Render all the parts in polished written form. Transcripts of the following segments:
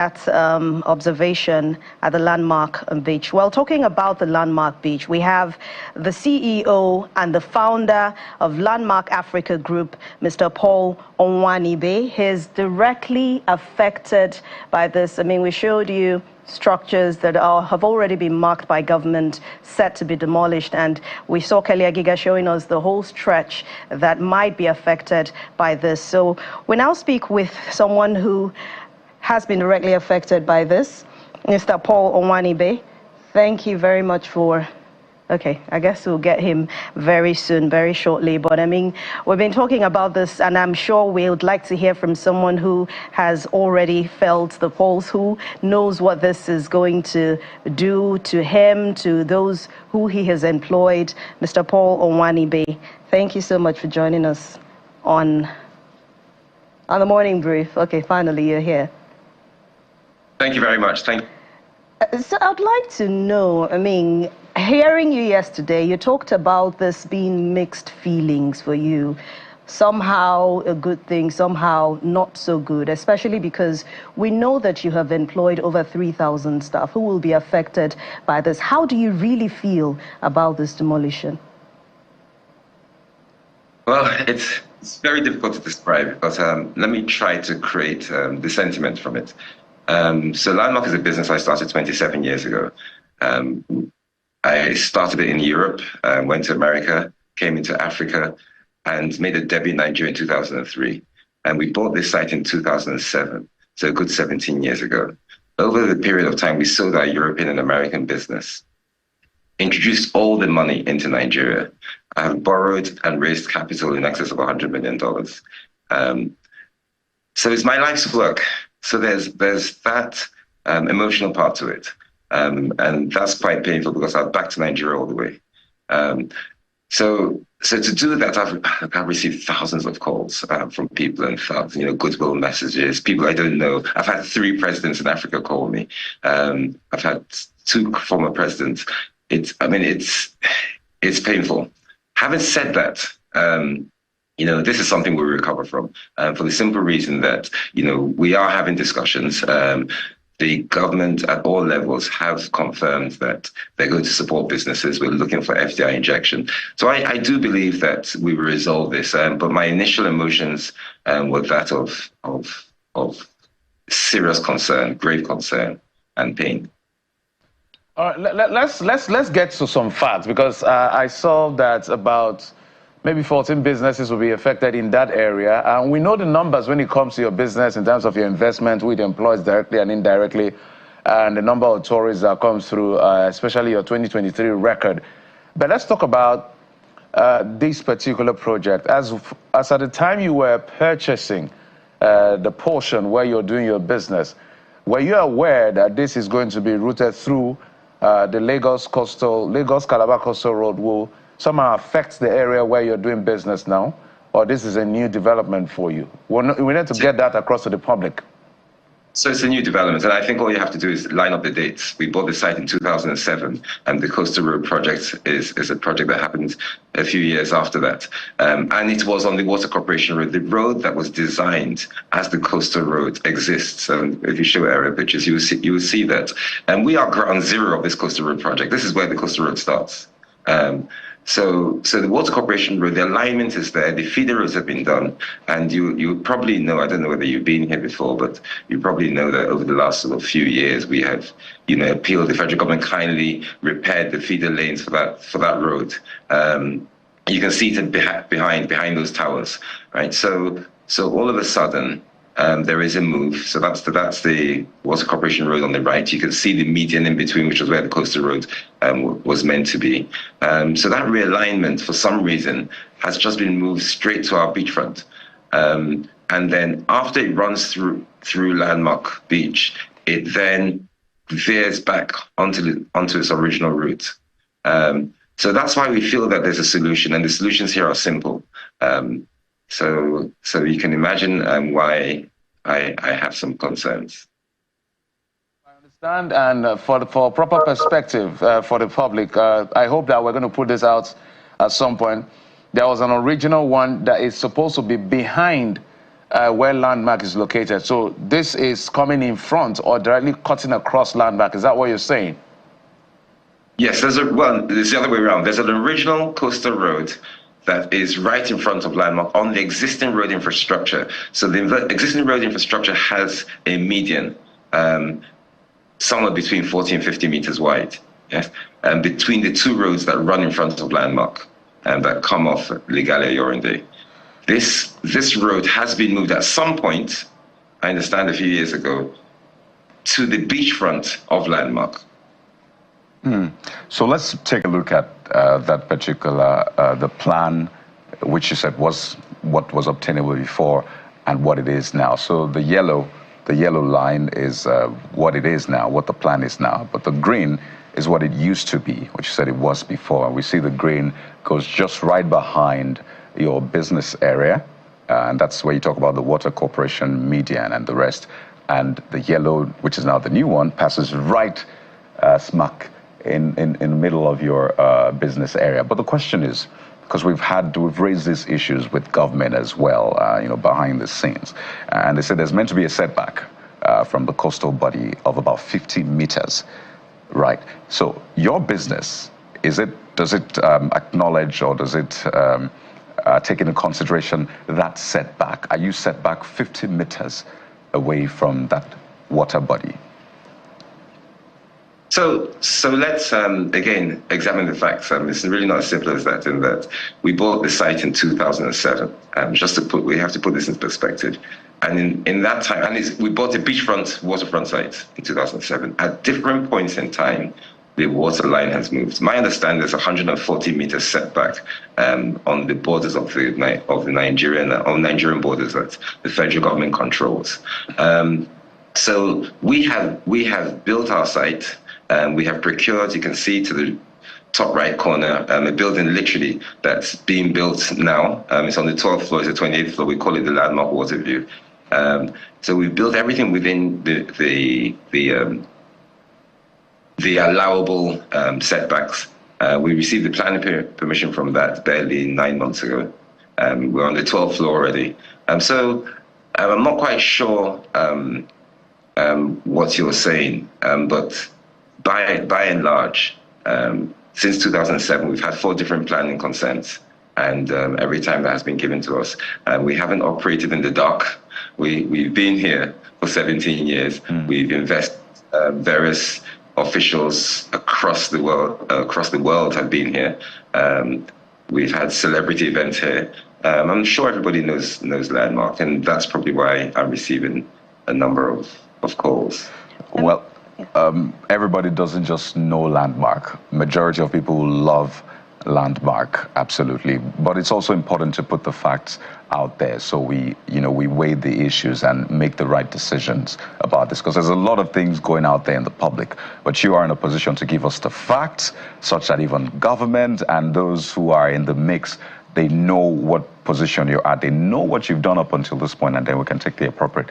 That observation at the landmark beach. Well, talking about the landmark beach, we have the CEO and the founder of Landmark Africa Group, Mr. Paul Onwanibe. He's directly affected by this. I mean, we showed you structures that have already been marked by government, set to be demolished, and we saw Kelly Agiga showing us the whole stretch that might be affected by this. So we now speak with someone who has been directly affected by this, Mr. Paul Onwanibe. Thank you very much for, okay, I guess we'll get him very soon, very shortly. But I mean, we've been talking about this, and I'm sure we would like to hear from someone who has already felt the pulse, who knows what this is going to do to him, to those who he has employed. Mr. Paul Onwanibe, thank you so much for joining us on the morning brief. Okay, finally you're here. Thank you very much. Thank you. So I'd like to know, I mean, hearing you yesterday, you talked about this being mixed feelings for you. Somehow a good thing, somehow not so good, especially because we know that you have employed over 3,000 staff who will be affected by this. How do you really feel about this demolition? Well, it's very difficult to describe, but let me try to create the sentiment from it. So Landmark is a business I started 27 years ago. I started it in Europe, went to America, came into Africa, and made a debut in Nigeria in 2003. And we bought this site in 2007, so a good 17 years ago. Over the period of time, we sold our European and American business, introduced all the money into Nigeria. I have borrowed and raised capital in excess of $100 million. So it's my life's work. So there's that emotional part to it. And that's quite painful because I'm back to Nigeria all the way. So to do that, I've received thousands of calls from people and thousands, goodwill messages, people I don't know. I've had 3 presidents in Africa call me. I've had 2 former presidents. It's painful. Having said that, this is something we recover from for the simple reason that, we are having discussions. The government at all levels have confirmed that they're going to support businesses. We're looking for FDI injection. So I do believe that we will resolve this. But my initial emotions were that of serious concern, grave concern and pain. All right, let's get to some facts, because I saw that about maybe 14 businesses will be affected in that area. And we know the numbers when it comes to your business in terms of your investment with employees directly and indirectly, and the number of tourists that comes through, especially your 2023 record. But let's talk about this particular project. As at the time you were purchasing the portion where you're doing your business, were you aware that this is going to be routed through the Lagos-Calabar Coastal Road will somehow affects the area where you're doing business now, or this is a new development for you? We need to get that across to the public. So it's a new development, and I think all you have to do is line up the dates. We bought the site in 2007, and the Coastal Road project is a project that happened a few years after that. And it was on the Water Corporation Road, the road that was designed as the Coastal Road exists. And if you show aerial pictures, you will see that. And we are ground zero of this Coastal Road project. This is where the Coastal Road starts. So the Water Corporation Road, the alignment is there, the feeder roads have been done, and you probably know, I don't know whether you've been here before, but you probably know that over the last few years we have, appealed, the federal government kindly repaired the feeder lanes for that road. You can see it behind those towers, right? So all of a sudden, there is a move. So that's the Water Corporation Road on the right. You can see the median in between, which was where the Coastal Road was meant to be. So that realignment, for some reason, has just been moved straight to our beachfront. And then after it runs through Landmark Beach, it then veers back onto its original route. So that's why we feel that there's a solution, and the solutions here are simple. So you can imagine why I have some concerns. I understand, and for proper perspective for the public, I hope that we're going to put this out at some point. There was an original one that is supposed to be behind where Landmark is located. So this is coming in front or directly cutting across Landmark. Is that what you're saying? Yes, it's the other way around. There's an original coastal road that is right in front of Landmark on the existing road infrastructure. So the existing road infrastructure has a median, somewhere between 40 and 50 meters wide, yes, between the two roads that run in front of Landmark and that come off Legale Yorinde. This road has been moved at some point, I understand a few years ago, to the beachfront of Landmark. So let's take a look at that particular, the plan, which you said was what was obtainable before and what it is now. So the yellow line is what it is now, what the plan is now. But the green is what it used to be, which you said it was before. And we see the green goes just right behind your business area. And that's where you talk about the Water Corporation median and the rest. And the yellow, which is now the new one, passes right smack in the middle of your business area. But the question is, because we've raised these issues with government as well, behind the scenes, and they said there's meant to be a setback from the coastal body of about 50 meters, right? So your business, does it acknowledge or does it take into consideration that setback? Are you set back 50 meters away from that water body? So let's again examine the facts. It's really not as simple as that. In that we bought the site in 2007. We have to put this in perspective. And in that time, we bought a beachfront waterfront site in 2007. At different points in time, the water line has moved. My understanding, there's 140 meters setback on the borders of the Nigerian borders that the federal government controls. So we have built our site. We have procured, you can see to the top right corner, a building literally that's being built now. It's on the 12th floor, it's the 28th floor. We call it the Landmark Water View. So we've built everything within the allowable setbacks. We received the planning permission from that barely 9 months ago. We're on the 12th floor already. So I'm not quite sure what you're saying, but by and large, since 2007, we've had 4 different planning consents, and every time that has been given to us, we haven't operated in the dark. We've been here for 17 years. We've invested. Various officials across the world have been here. We've had celebrity events here. I'm sure everybody knows Landmark, and that's probably why I'm receiving a number of calls. Well, everybody doesn't just know Landmark. Majority of people love Landmark, absolutely. But it's also important to put the facts out there so we weigh the issues and make the right decisions about this, because there's a lot of things going out there in the public, but you are in a position to give us the facts such that even government and those who are in the mix, they know what position you're at, they know what you've done up until this point, and then we can take the appropriate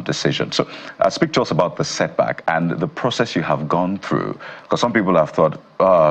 decision. So speak to us about the setback and the process you have gone through, because some people have thought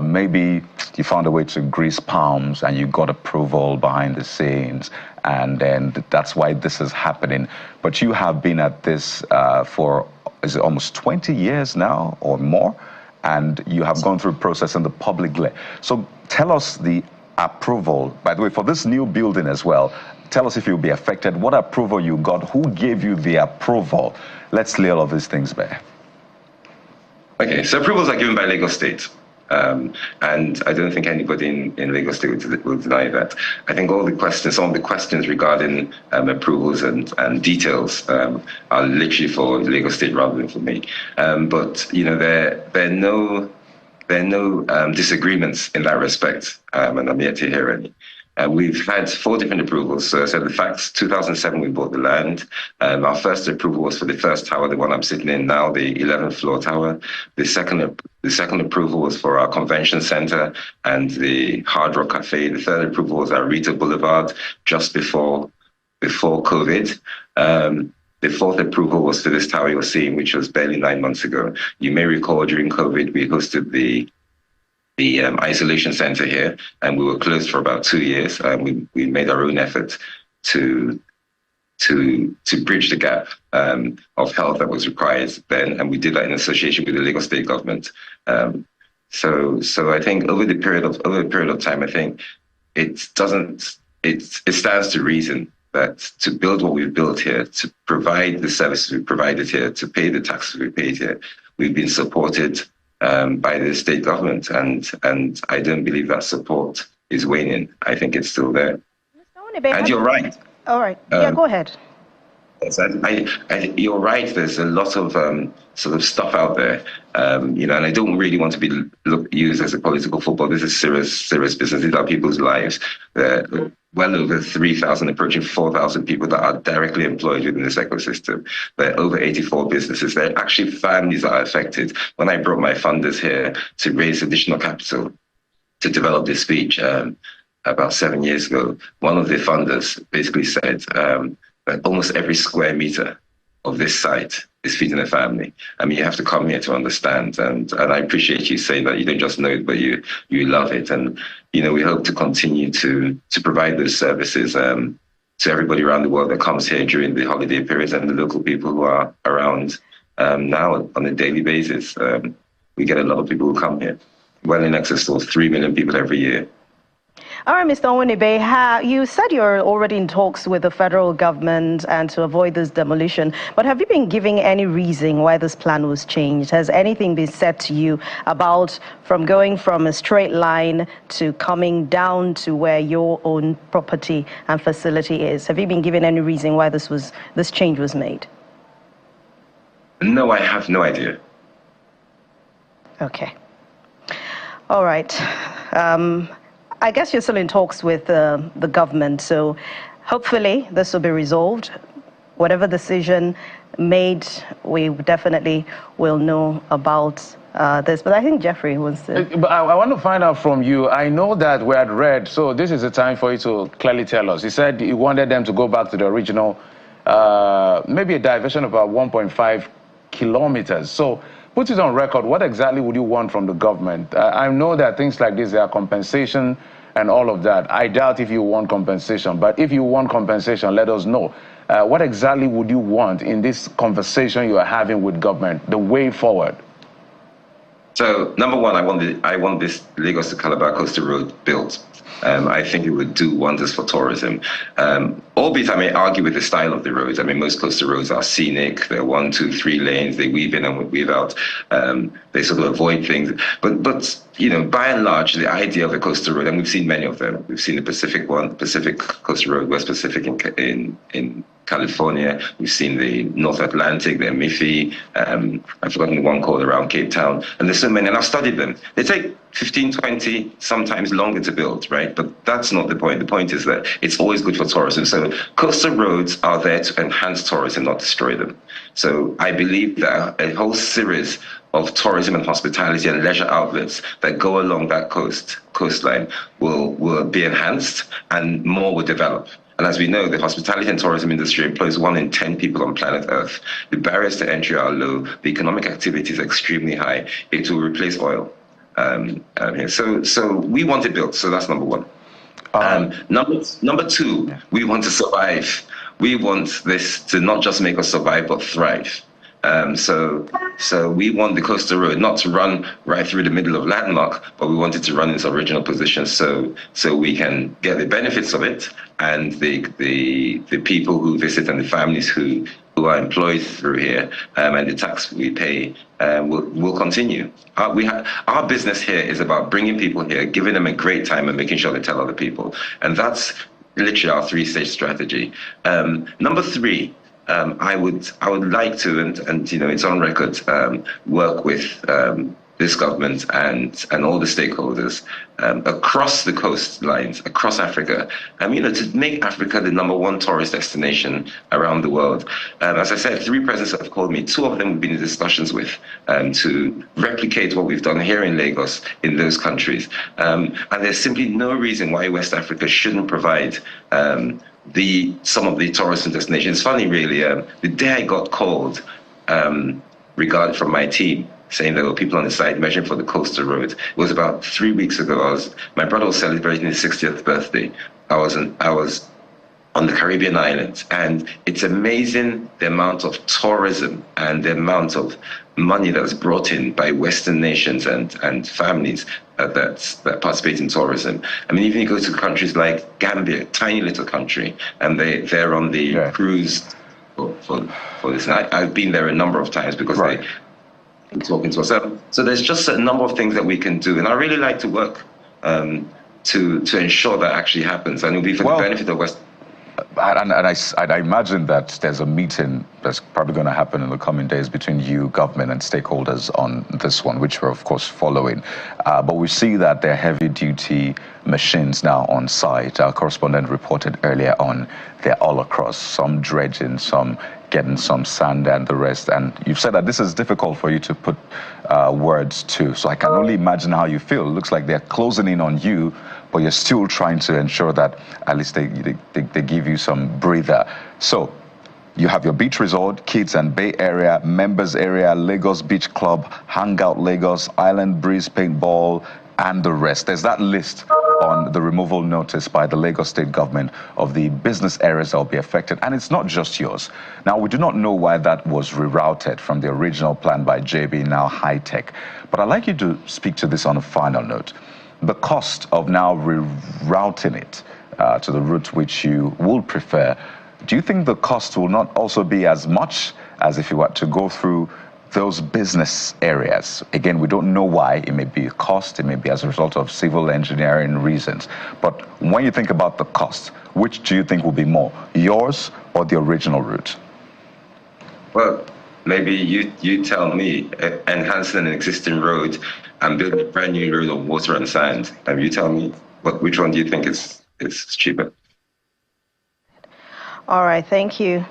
maybe you found a way to grease palms and you got approval behind the scenes, and then that's why this is happening. But you have been at this for, is it almost 20 years now or more, and you have gone through a process in the public. So tell us the approval, by the way, for this new building as well. Tell us if you'll be affected, what approval you got, who gave you the approval. Let's lay all of these things bare. Okay, so approvals are given by Lagos State. And I don't think anybody in Lagos State will deny that. I think some of the questions regarding approvals and details are literally for Lagos State rather than for me. But there are no disagreements in that respect, and I'm yet to hear any. We've had 4 different approvals. So the facts, 2007, we bought the land. Our first approval was for the first tower, the one I'm sitting in now, the 11th floor tower. The second approval was for our convention center and the Hard Rock Cafe. The third approval was our Rita Boulevard just before COVID. The fourth approval was for this tower you're seeing, which was barely 9 months ago. You may recall during COVID, we hosted the isolation center here, and we were closed for about 2 years. We made our own effort to to bridge the gap of health that was required then, and we did that in association with the Lagos State government. So I think over the period of time, I think it stands to reason that to build what we've built here, to provide the services we've provided here, to pay the taxes we paid here, we've been supported by the state government, and I don't believe that support is waning. I think it's still there. And you're right. All right. Yeah, go ahead. Yes, you're right. There's a lot of sort of stuff out there, and I don't really want to be used as a political football. This is serious business. These are people's lives. Well over 3,000, approaching 4,000 people that are directly employed within this ecosystem. There are over 84 businesses. There are actually families that are affected. When I brought my funders here to raise additional capital to develop this speech about 7 years ago, one of the funders basically said that almost every square meter of this site is feeding a family. I mean, you have to come here to understand, and I appreciate you saying that you don't just know it, but you love it. And, we hope to continue to provide those services to everybody around the world that comes here during the holiday periods and the local people who are around now on a daily basis. We get a lot of people who come here, well in excess of 3 million people every year. All right, Mr. Onwunibe, you said you're already in talks with the federal government and to avoid this demolition, but have you been giving any reason why this plan was changed? Has anything been said to you about going from a straight line to coming down to where your own property and facility is? Have you been given any reason why this change was made? No, I have no idea. Okay. All right. I guess you're still in talks with the government, so hopefully this will be resolved. Whatever decision made, we definitely will know about this. But I think Jeffrey wants to... But I want to find out from you. I know that we had read, so this is the time for you to clearly tell us. He said he wanted them to go back to the original, maybe a diversion of about 1.5 kilometers. So put it on record, what exactly would you want from the government? I know that things like this, there are compensation and all of that. I doubt if you want compensation, but if you want compensation, let us know. What exactly would you want in this conversation you are having with government, the way forward? So, number one, I want this Lagos to Calabar coastal road built. I think it would do wonders for tourism. Albeit I may argue with the style of the roads. I mean, most coastal roads are scenic. They're 1, 2, 3 lanes. They weave in and weave out. They sort of avoid things. But by and large, the idea of a coastal road, and we've seen many of them. We've seen the Pacific Coastal Road, West Pacific in California. We've seen the North Atlantic, the Mifi. I've forgotten the one called around Cape Town. And there's so many, and I've studied them. They take 15, 20, sometimes longer to build, right? But that's not the point. The point is that it's always good for tourism. So coastal roads are there to enhance tourism, not destroy them. So I believe that a whole series of tourism and hospitality and leisure outlets that go along that coastline will be enhanced and more will develop. And as we know, the hospitality and tourism industry employs 1 in 10 people on planet Earth. The barriers to entry are low. The economic activity is extremely high. It will replace oil. So we want it built. So that's number one. Number two, we want to survive. We want this to not just make us survive, but thrive. So we want the coastal road not to run right through the middle of Landmark, but we want it to run in its original position so we can get the benefits of it, and the people who visit and the families who are employed through here and the tax we pay will continue. Our business here is about bringing people here, giving them a great time and making sure they tell other people. And that's literally our 3-stage strategy. Number 3, I would like to, and it's on record, work with this government and all the stakeholders across the coastlines, across Africa, to make Africa the #1 tourist destination around the world. As I said, 3 presidents have called me. 2 of them have been in discussions with to replicate what we've done here in Lagos in those countries. And there's simply no reason why West Africa shouldn't provide some of the tourism destinations. It's funny, really. The day I got called from my team, saying there were people on the site measuring for the coastal road, it was about 3 weeks ago. My brother was celebrating his 60th birthday. I was on the Caribbean islands. And it's amazing the amount of tourism and the amount of money that's brought in by Western nations and families that participate in tourism. I mean, even you go to countries like Gambia, tiny little country, and they're on the cruise for this. And I've been there a number of times because they're talking to us. So there's just a number of things that we can do. And I really like to work to ensure that actually happens. And it'll be for the benefit of West. And I imagine that there's a meeting that's probably going to happen in the coming days between you, government, and stakeholders on this one, which we're, of course, following. But we see that there are heavy-duty machines now on site. Our correspondent reported earlier on they're all across, some dredging, some getting some sand and the rest. And you've said that this is difficult for you to put words to. So I can only imagine how you feel. It looks like they're closing in on you, but you're still trying to ensure that at least they give you some breather. So you have your beach resort, Kids and Bay Area, Members Area, Lagos Beach Club, Hangout Lagos, Island Breeze Paintball, and the rest. There's that list on the removal notice by the Lagos State government of the business areas that will be affected. And it's not just yours. Now, we do not know why that was rerouted from the original plan by JB, now High Tech. But I'd like you to speak to this on a final note. The cost of now rerouting it to the route which you would prefer, do you think the cost will not also be as much as if you were to go through those business areas? Again, we don't know why. It may be a cost, it may be as a result of civil engineering reasons. But when you think about the cost, which do you think will be more, yours or the original route? Well, maybe you tell me. Enhancing an existing road and building a brand new road of water and sand. You tell me which one do you think is cheaper? All right, thank you.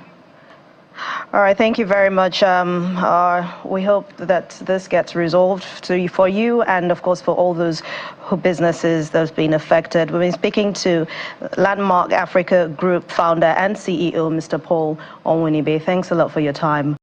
All right, thank you very much. We hope that this gets resolved for you and, of course, for all those businesses that have been affected. We've been speaking to Landmark Africa Group founder and CEO, Mr. Paul Onwenibe. Thanks a lot for your time.